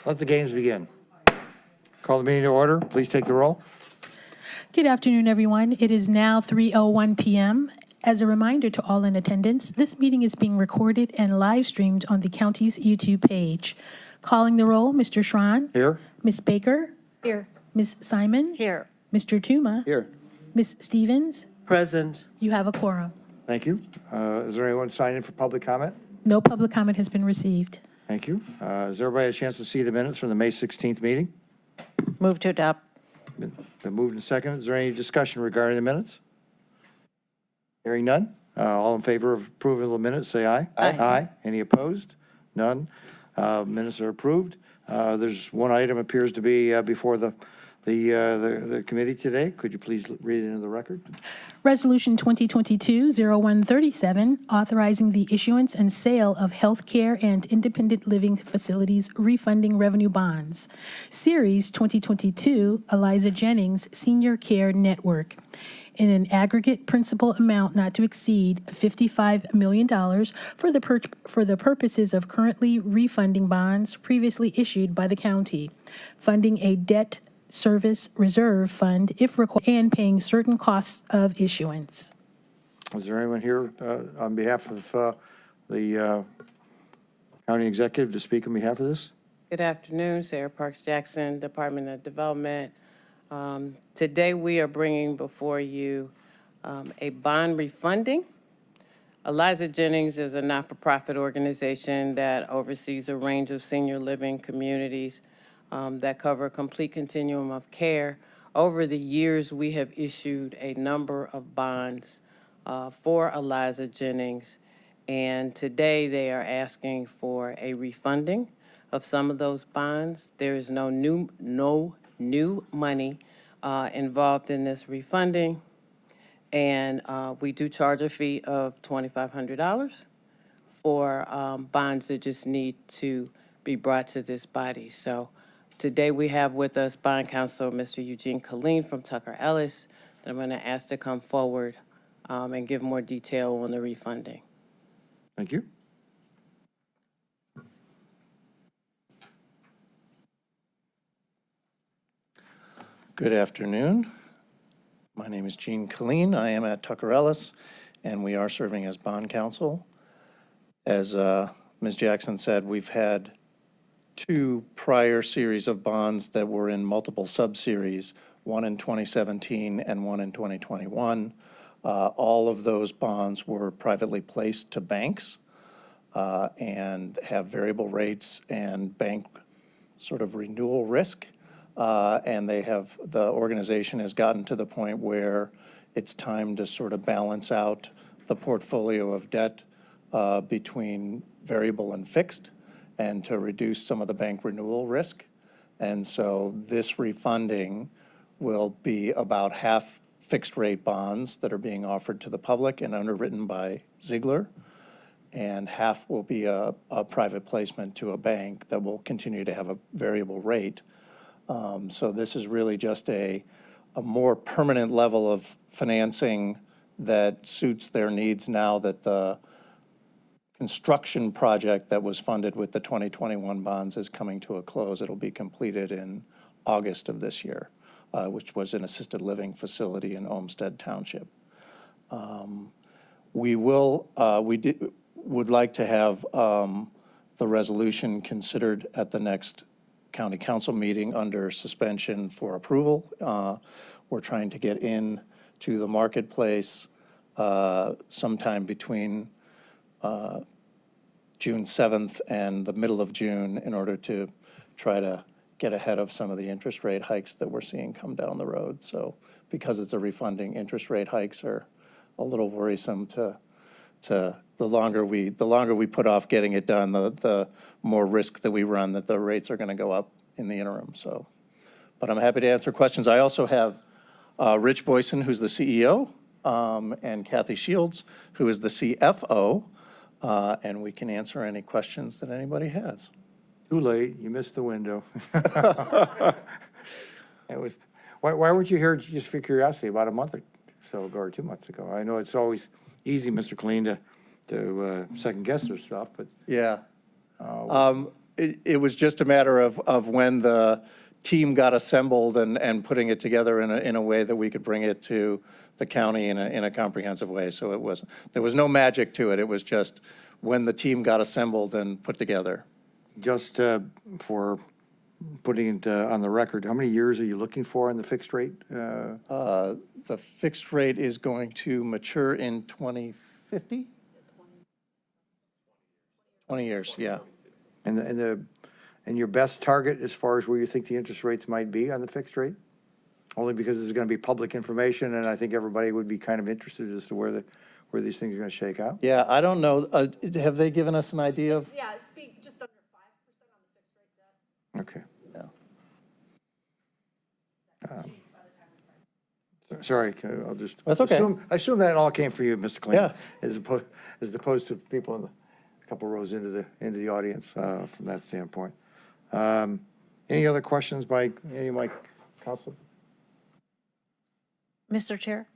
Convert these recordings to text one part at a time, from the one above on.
Let the games begin. Call the meeting to order. Please take the roll. Good afternoon, everyone. It is now 3:01 p.m. As a reminder to all in attendance, this meeting is being recorded and live streamed on the county's YouTube page. Calling the roll, Mr. Schran. Here. Ms. Baker. Here. Ms. Simon. Here. Mr. Tuma. Here. Ms. Stevens. Present. You have a quorum. Thank you. Is there anyone signed in for public comment? No public comment has been received. Thank you. Has everybody had a chance to see the minutes from the May 16th meeting? Move to adopt. Been moved and seconded. Is there any discussion regarding the minutes? Hearing none. All in favor of approval of the minutes, say aye. Aye. Aye. Any opposed? None. Minutes are approved. There's one item appears to be before the committee today. Could you please read it into the record? Resolution 2022-0137, authorizing the issuance and sale of healthcare and independent living facilities refunding revenue bonds. Series 2022, Eliza Jennings Senior Care Network, in an aggregate principal amount not to exceed $55 million for the purposes of currently refunding bonds previously issued by the county, funding a debt service reserve fund if required, and paying certain costs of issuance. Is there anyone here on behalf of the county executive to speak on behalf of this? Good afternoon, Sarah Parks Jackson, Department of Development. Today we are bringing before you a bond refunding. Eliza Jennings is a not-for-profit organization that oversees a range of senior living communities that cover a complete continuum of care. Over the years, we have issued a number of bonds for Eliza Jennings, and today they are asking for a refunding of some of those bonds. There is no new money involved in this refunding, and we do charge a fee of $2,500 for bonds that just need to be brought to this body. So today we have with us bond counsel, Mr. Eugene Killeen from Tucker Ellis, that I'm going to ask to come forward and give more detail on the refunding. Thank you. Good afternoon. My name is Gene Killeen. I am at Tucker Ellis, and we are serving as bond counsel. As Ms. Jackson said, we've had two prior series of bonds that were in multiple sub-series, one in 2017 and one in 2021. All of those bonds were privately placed to banks and have variable rates and bank sort of renewal risk. And the organization has gotten to the point where it's time to sort of balance out the portfolio of debt between variable and fixed, and to reduce some of the bank renewal risk. And so this refunding will be about half fixed rate bonds that are being offered to the public and underwritten by Ziegler, and half will be a private placement to a bank that will continue to have a variable rate. So this is really just a more permanent level of financing that suits their needs now that the construction project that was funded with the 2021 bonds is coming to a close. It'll be completed in August of this year, which was an assisted living facility in Olmsted Township. We would like to have the resolution considered at the next county council meeting under suspension for approval. We're trying to get in to the marketplace sometime between June 7th and the middle of June in order to try to get ahead of some of the interest rate hikes that we're seeing come down the road. So because it's a refunding, interest rate hikes are a little worrisome to the longer we put off getting it done, the more risk that we run that the rates are going to go up in the interim. So, but I'm happy to answer questions. I also have Rich Boyson, who's the CEO, and Kathy Shields, who is the CFO, and we can answer any questions that anybody has. Too late. You missed the window. Why weren't you here just for curiosity about a month or so ago or 2 months ago? I know it's always easy, Mr. Killeen, to second guess their stuff, but Yeah. it was just a matter of when the team got assembled and putting it together in a way that we could bring it to the county in a comprehensive way. So there was no magic to it. It was just when the team got assembled and put together. Just for putting it on the record, how many years are you looking for on the fixed rate? The fixed rate is going to mature in 2050? 20 years, yeah. And your best target as far as where you think the interest rates might be on the fixed rate? Only because this is going to be public information, and I think everybody would be kind of interested as to where these things are going to shake out. Yeah, I don't know. Have they given us an idea of? Yeah, it's being just under 5% on the fixed rate debt. Yeah. Sorry, I'll just. That's okay. Assume that all came for you, Mr. Kling. Yeah. As opposed to people a couple rows into the audience from that standpoint. Any other questions by any of my council? Mr. Chair?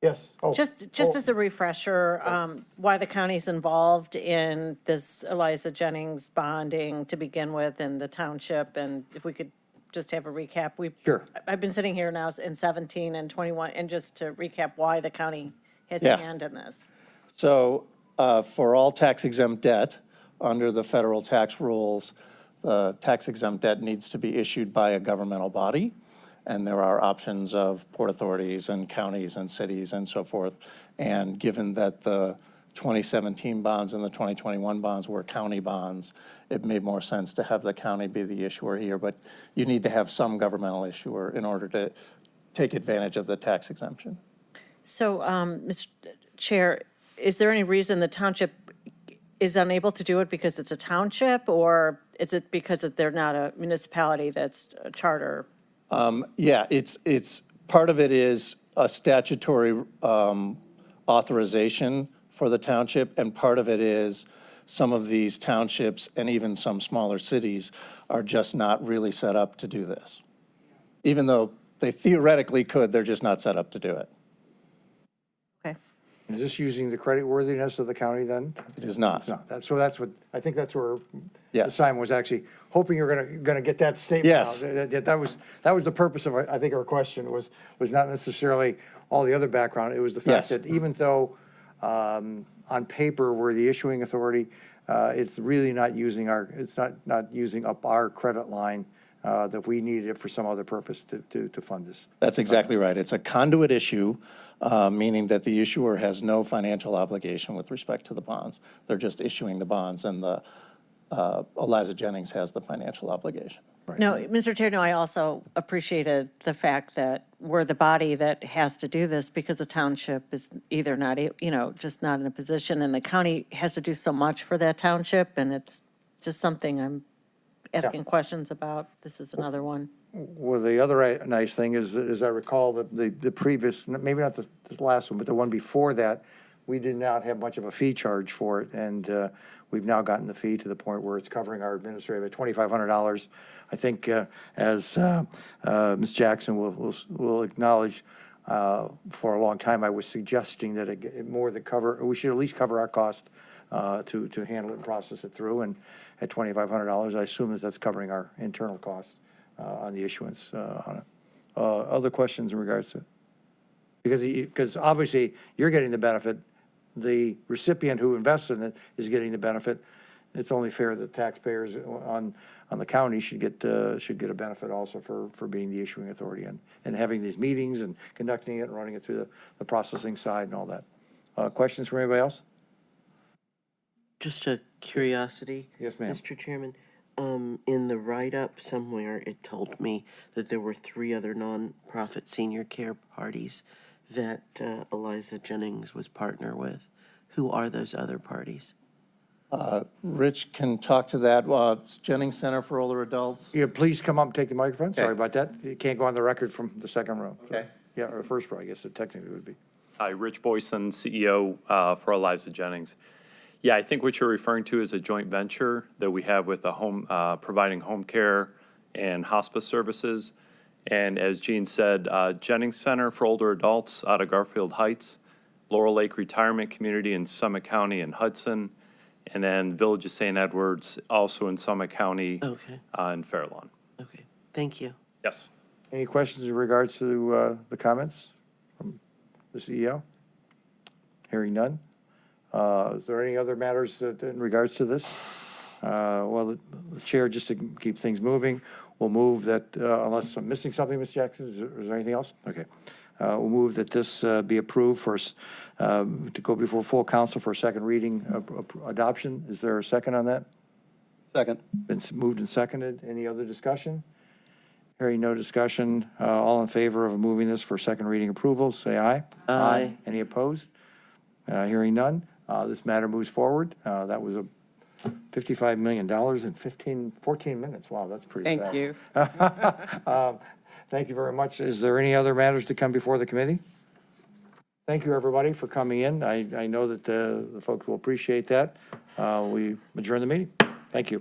Yes. Oh, Just as a refresher, why the county's involved in this Eliza Jennings bonding to begin with and the township, and if we could just have a recap. Sure. I've been sitting here now in 17 and 21, and just to recap why the county has Yeah. a hand in this. So for all tax exempt debt, under the federal tax rules, the tax exempt debt needs to be issued by a governmental body. And there are options of port authorities and counties and cities and so forth. And given that the 2017 bonds and the 2021 bonds were county bonds, it made more sense to have the county be the issuer here. But you need to have some governmental issuer in order to take advantage of the tax exemption. So, Mr. Chair, is there any reason the township is unable to do it because it's a township, or is it because they're not a municipality that's a charter? Yeah, it's part of it is a statutory authorization for the township, and part of it is some of these townships and even some smaller cities are just not really set up to do this. Even though they theoretically could, they're just not set up to do it. Okay. Is this using the creditworthiness of the county then? It is not. It's not. So that's what, I think that's where Yeah. Simon was actually hoping you're gonna get that statement out. Yes. That was the purpose of, I think, our question was not necessarily all the other background. It was the fact Yes. that even though on paper we're the issuing authority, it's really not using not using up our credit line, that we needed it for some other purpose to fund this. That's exactly right. It's a conduit issue, meaning that the issuer has no financial obligation with respect to the bonds. They're just issuing the bonds, and the Eliza Jennings has the financial obligation. No, Mr. Chair, no, I also appreciated the fact that we're the body that has to do this because the township is either not, just not in a position, and the county has to do so much for that township, and it's just something I'm asking questions about. This is another one. Well, the other nice thing is, as I recall, the previous, maybe not the last one, but the one before that, we did not have much of a fee charge for it, and we've now gotten the fee to the point where it's covering our administrative at $2,500. I think, as Ms. Jackson will acknowledge, for a long time I was suggesting that we should at least cover our cost to handle it and process it through, and at $2,500, I assume that's covering our internal costs on the issuance on it. Other questions in regards to it? Because obviously you're getting the benefit, the recipient who invests in it is getting the benefit. It's only fair that taxpayers on the county should get a benefit also for being the issuing authority and having these meetings and conducting it and running it through the processing side and all that. Questions from anybody else? Just a curiosity. Yes, ma'am. Mr. Chairman, in the write-up somewhere, it told me that there were 3 other nonprofit senior care parties that Eliza Jennings was partner with. Who are those other parties? Rich can talk to that. Jennings Center for Older Adults. Yeah, please come up and take the microphone. Sorry about that. You can't go on the record from the second row. So, Okay. Yeah, or first row, I guess it technically would be. Hi, Rich Boyson, CEO for Eliza Jennings. Yeah, I think what you're referring to is a joint venture that we have with a home, providing home care and hospice services. And as Gene said, Jennings Center for Older Adults out of Garfield Heights, Laurel Lake Retirement Community in Summit County and Hudson, and then Village of St. Edwards, also in Summit County, Okay, in Fair Lawn. okay, thank you. Yes. Any questions in regards to the comments from the CEO? Hearing none. Is there any other matters in regards to this? Well, the chair, just to keep things moving, will move that, unless I'm missing something, Ms. Jackson, is there anything else? Okay. We'll move that this be approved for, to go before full council for a second reading adoption. Is there a second on that? Second. Been moved and seconded. Any other discussion? Hearing no discussion, all in favor of moving this for second reading approval, say aye. Aye. Any opposed? Hearing none, this matter moves forward. That was a $55 million in 14 minutes. Wow, that's pretty fast. Thank you. Thank you very much. Is there any other matters to come before the committee? Thank you, everybody, for coming in. I know that the folks will appreciate that. We adjourn the meeting. Thank you.